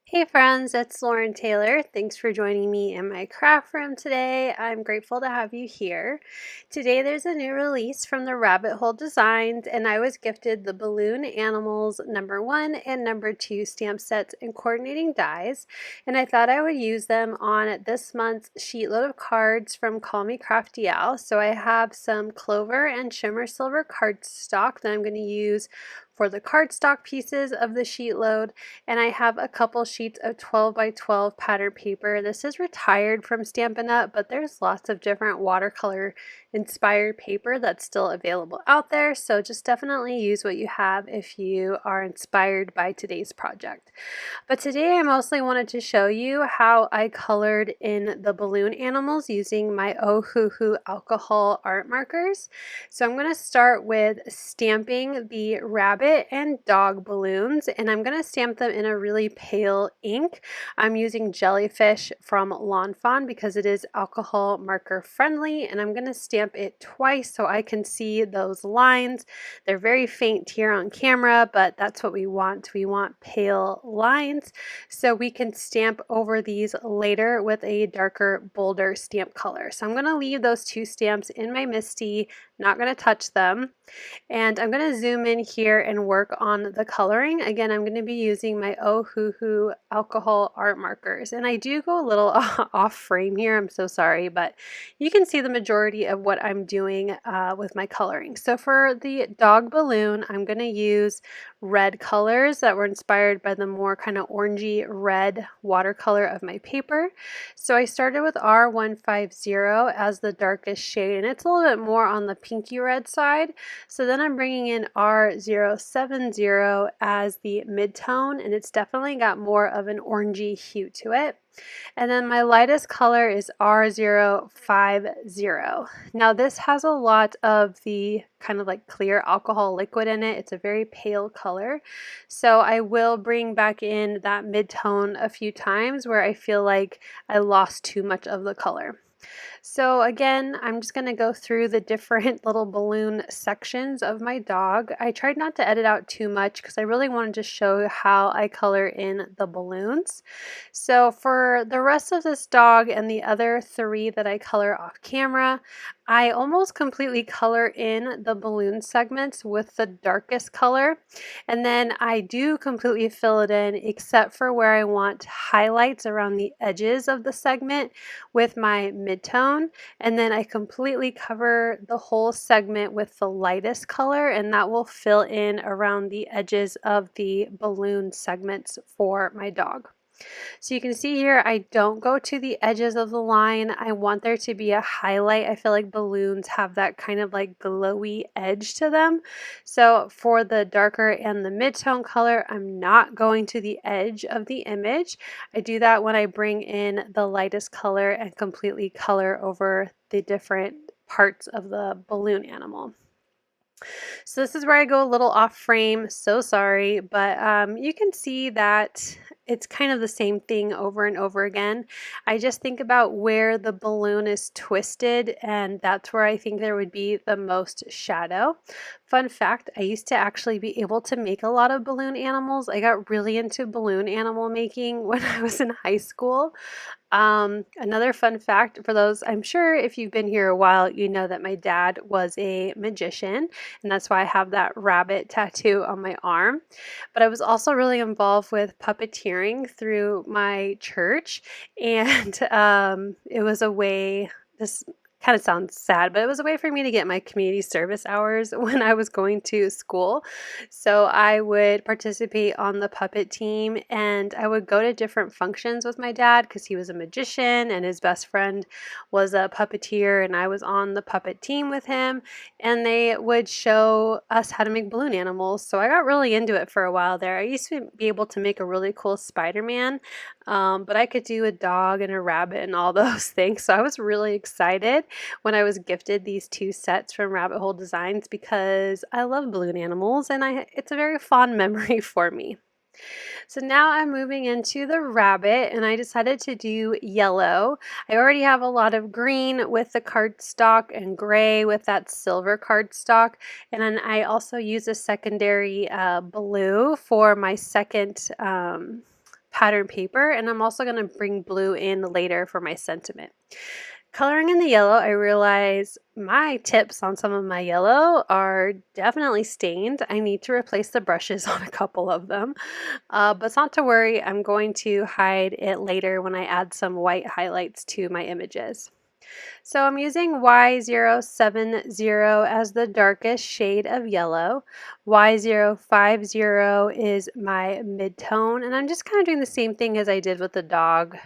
Hey friends, it's Lauren Taylor. Thanks for joining me in my craft room today. I'm grateful to have you here. Today there's a new release from the Rabbit Hole Designs, and I was gifted the Balloon Animals #1 and #2 stamp sets and coordinating dies, and I thought I would use them on this month's SheetLoad of Cards from Call Me Crafty Al. So I have some Clover and Shimmer silver cardstock that I'm going to use for the cardstock pieces of the sheet load, and I have a couple sheets of 12 by 12 pattern paper. This is retired from Stampin' Up, but there's lots of different watercolor inspired paper that's still available out there, so just definitely use what you have if you are inspired by today's project. But today I mostly wanted to show you how I colored in the balloon animals using my Ohuhu alcohol art markers. So I'm going to start with stamping the rabbit and dog balloons, and I'm going to stamp them in a really pale ink. I'm using Jellyfish from Fawn because it is alcohol marker friendly, and I'm going to stamp it twice so I can see those lines. They're very faint here on camera, but that's what we want. We want pale lines so we can stamp over these later with a darker, bolder stamp color. So I'm going to leave those two stamps in my MISTI, not going to touch them. And I'm going to zoom in here and work on the coloring. Again, I'm going to be using my Ohuhu alcohol art markers. And I do go a little off frame here, I'm so sorry, but you can see the majority of what I'm doing with my coloring. So for the dog balloon, I'm going to use red colors that were inspired by the more kind of orangey red watercolor of my paper. So I started with R150 as the darkest shade, and it's a little bit more on the pinky red side. So then I'm bringing in R070 as the mid-tone, and it's definitely got more of an orangey hue to it. And then my lightest color is R050. Now this has a lot of the kind of like clear alcohol liquid in it. It's a very pale color. So I will bring back in that mid-tone a few times where I feel like I lost too much of the color. So again, I'm just going to go through the different little balloon sections of my dog. I tried not to edit out too much because I really wanted to show how I color in the balloons. So for the rest of this dog and the other three that I color off camera, I almost completely color in the balloon segments with the darkest color, and then I do completely fill it in except for where I want highlights around the edges of the segment with my mid-tone, and then I completely cover the whole segment with the lightest color, and that will fill in around the edges of the balloon segments for my dog. So you can see here, I don't go to the edges of the line. I want there to be a highlight. I feel like balloons have that kind of like glowy edge to them. So for the darker and the mid-tone color, I'm not going to the edge of the image. I do that when I bring in the lightest color and completely color over the different parts of the balloon animal. So this is where I go a little off frame, so sorry, but you can see that it's kind of the same thing over and over again. I just think about where the balloon is twisted, and that's where I think there would be the most shadow. Fun fact, I used to actually be able to make a lot of balloon animals. I got really into balloon animal making when I was in high school. Another fun fact for those, I'm sure if you've been here a while, you know that my dad was a magician, and that's why I have that rabbit tattoo on my arm. But I was also really involved with puppeteering through my church, and it was a way, this kind of sounds sad, but it was a way for me to get my community service hours when I was going to school. So I would participate on the puppet team, and I would go to different functions with my dad because he was a magician and his best friend was a puppeteer, and I was on the puppet team with him, and they would show us how to make balloon animals. So I got really into it for a while there. I used to be able to make a really cool Spider-Man, but I could do a dog and a rabbit and all those things. So I was really excited when I was gifted these two sets from Rabbit Hole Designs because I love balloon animals, and it's a very fond memory for me. So now I'm moving into the rabbit, and I decided to do yellow. I already have a lot of green with the cardstock and gray with that silver cardstock, and then I also use a secondary blue for my second pattern paper, and I'm also going to bring blue in later for my sentiment. Coloring in the yellow, I realize my tips on some of my yellow are definitely stained. I need to replace the brushes on a couple of them, but it's not to worry. I'm going to hide it later when I add some white highlights to my images. So I'm using Y070 as the darkest shade of yellow. Y050 is my mid-tone, and I'm just kind of doing the same thing as I did with the dog.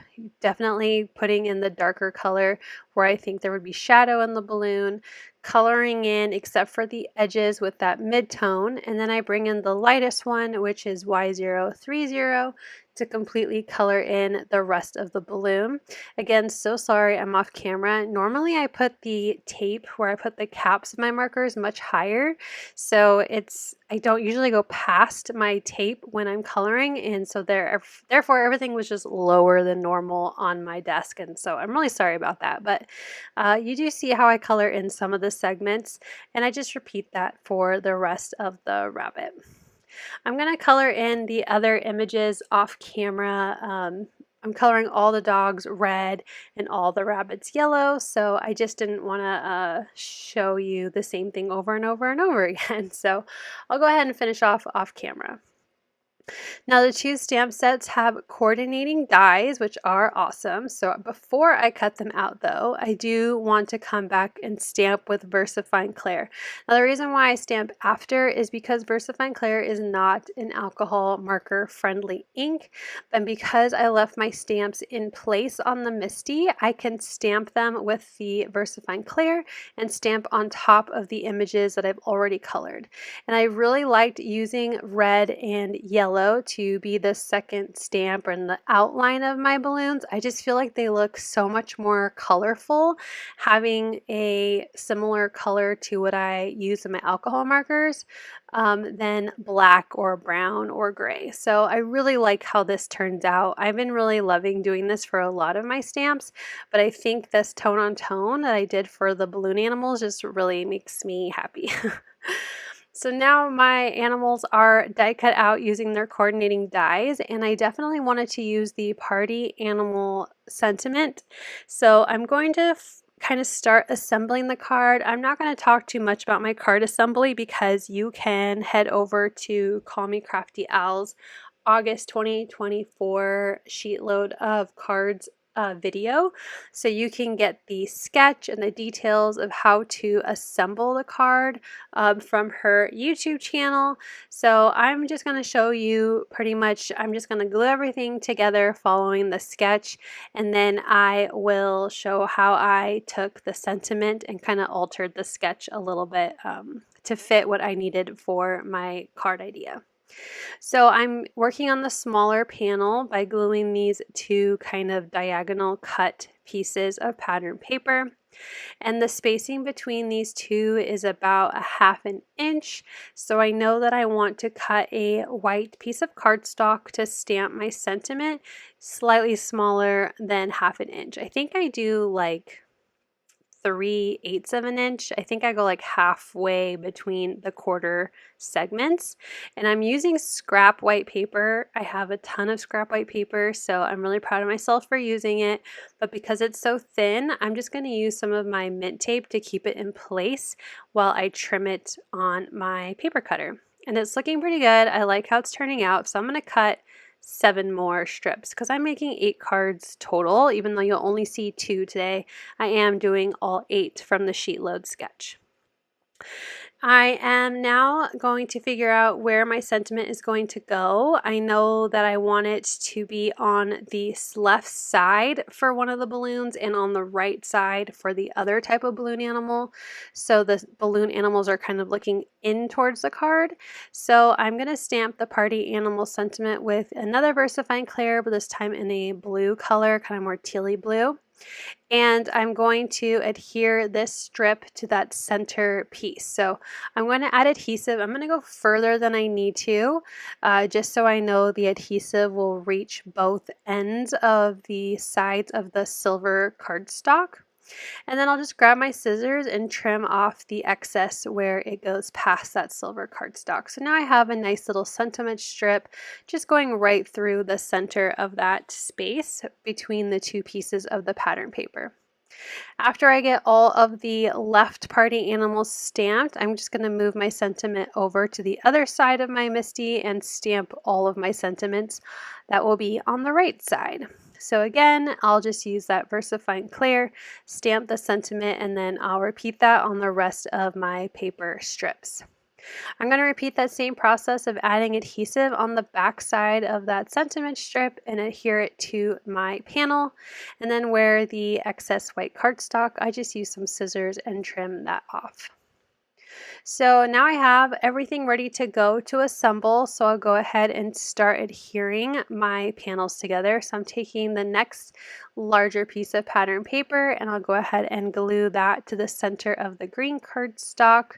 Definitely putting in the darker color where I think there would be shadow in the balloon, coloring in except for the edges with that mid-tone, and then I bring in the lightest one, which is Y030, to completely color in the rest of the balloon. Again, so sorry I'm off camera. Normally I put the tape where I put the caps of my markers much higher, so I don't usually go past my tape when I'm coloring, and so therefore everything was just lower than normal on my desk, and so I'm really sorry about that. But you do see how I color in some of the segments, and I just repeat that for the rest of the rabbit. I'm going to color in the other images off camera. I'm coloring all the dogs red and all the rabbits yellow, so I just didn't want to show you the same thing over and over and over again. So I'll go ahead and finish off camera. Now the two stamp sets have coordinating dies, which are awesome. So before I cut them out though, I do want to come back and stamp with VersaFine Clair. Now the reason why I stamp after is because VersaFine Clair is not an alcohol marker friendly ink, and because I left my stamps in place on the Misty, I can stamp them with the VersaFine Clair and stamp on top of the images that I've already colored. And I really liked using red and yellow to be the second stamp and the outline of my balloons. I just feel like they look so much more colorful having a similar color to what I use in my alcohol markers than black or brown or gray. So I really like how this turns out. I've been really loving doing this for a lot of my stamps, but I think this tone on tone that I did for the balloon animals just really makes me happy. So now my animals are die cut out using their coordinating dies, and I definitely wanted to use the party animal sentiment. So I'm going to kind of start assembling the card. I'm not going to talk too much about my card assembly because you can head over to Call Me Crafty Al's August 2024 SheetLoad of Cards video, so you can get the sketch and the details of how to assemble the card from her YouTube channel. So I'm just going to show you pretty much, I'm just going to glue everything together following the sketch, and then I will show how I took the sentiment and kind of altered the sketch a little bit to fit what I needed for my card idea. So I'm working on the smaller panel by gluing these two kind of diagonal cut pieces of pattern paper. And the spacing between these two is about 1/2 inch. So I know that I want to cut a white piece of cardstock to stamp my sentiment slightly smaller than 1/2 inch. I think I do like 3/8 of an inch. I think I go like halfway between the quarter segments, and I'm using scrap white paper. I have a ton of scrap white paper, so I'm really proud of myself for using it, but because it's so thin, I'm just going to use some of my mint tape to keep it in place while I trim it on my paper cutter. And it's looking pretty good. I like how it's turning out, so I'm going to cut 7 more strips because I'm making 8 cards total. Even though you'll only see 2 today, I am doing all 8 from the SheetLoad sketch. I am now going to figure out where my sentiment is going to go. I know that I want it to be on the left side for one of the balloons and on the right side for the other type of balloon animal. So the balloon animals are kind of looking in towards the card. So I'm going to stamp the party animal sentiment with another VersaFine Clair, but this time in a blue color, kind of more tealy blue. And I'm going to adhere this strip to that center piece. So I'm going to add adhesive. I'm going to go further than I need to, just so I know the adhesive will reach both ends of the sides of the silver cardstock. And then I'll just grab my scissors and trim off the excess where it goes past that silver cardstock. So now I have a nice little sentiment strip just going right through the center of that space between the two pieces of the pattern paper. After I get all of the left party animals stamped, I'm just going to move my sentiment over to the other side of my Misty and stamp all of my sentiments that will be on the right side. So again, I'll just use that VersaFine Clair, stamp the sentiment, and then I'll repeat that on the rest of my paper strips. I'm going to repeat that same process of adding adhesive on the back side of that sentiment strip and adhere it to my panel. And then where the excess white cardstock, I just use some scissors and trim that off. So now I have everything ready to go to assemble. So I'll go ahead and start adhering my panels together. So I'm taking the next larger piece of pattern paper and I'll go ahead and glue that to the center of the green cardstock.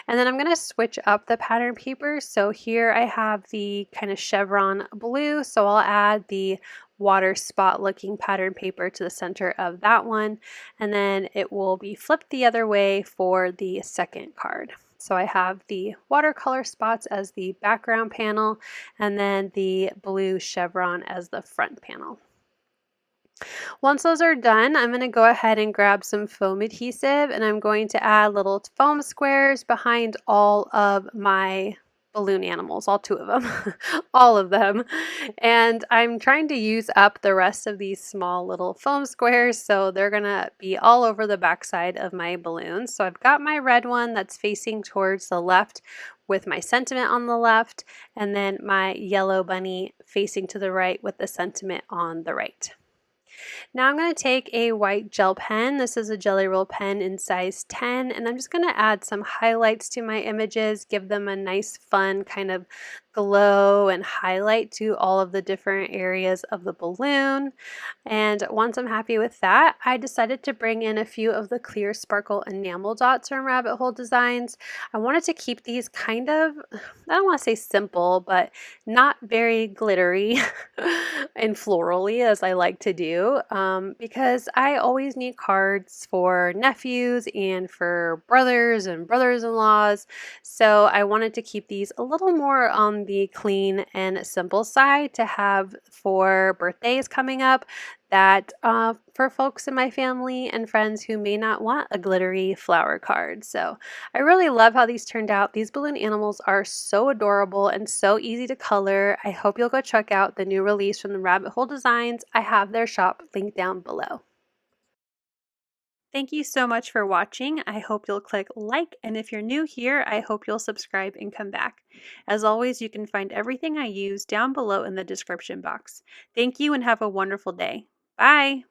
And then I'm going to switch up the pattern paper. So here I have the kind of chevron blue. So I'll add the water spot looking pattern paper to the center of that one, and then it will be flipped the other way for the second card. So I have the watercolor spots as the background panel and then the blue chevron as the front panel. Once those are done, I'm going to go ahead and grab some foam adhesive and I'm going to add little foam squares behind all of my balloon animals, all two of them, all of them. And I'm trying to use up the rest of these small little foam squares, so they're gonna be all over the backside of my balloons. So I've got my red one that's facing towards the left with my sentiment on the left, and then my yellow bunny facing to the right with the sentiment on the right. Now I'm going to take a white gel pen. This is a Jelly Roll pen in size 10, and I'm just going to add some highlights to my images, give them a nice fun kind of glow and highlight to all of the different areas of the balloon. And once I'm happy with that, I decided to bring in a few of the clear sparkle enamel dots from Rabbit Hole Designs. I wanted to keep these kind of, I don't want to say simple, but not very glittery and florally as I like to do, because I always need cards for nephews and for brothers and brothers-in-laws. So I wanted to keep these a little more on the clean and simple side to have for birthdays coming up, that for folks in my family and friends who may not want a glittery flower card. So I really love how these turned out. These balloon animals are so adorable and so easy to color. I hope you'll go check out the new release from the Rabbit Hole Designs. I have their shop linked down below. Thank you so much for watching. I hope you'll click like, and if you're new here, I hope you'll subscribe and come back. As always, you can find everything I use down below in the description box. Thank you and have a wonderful day. Bye!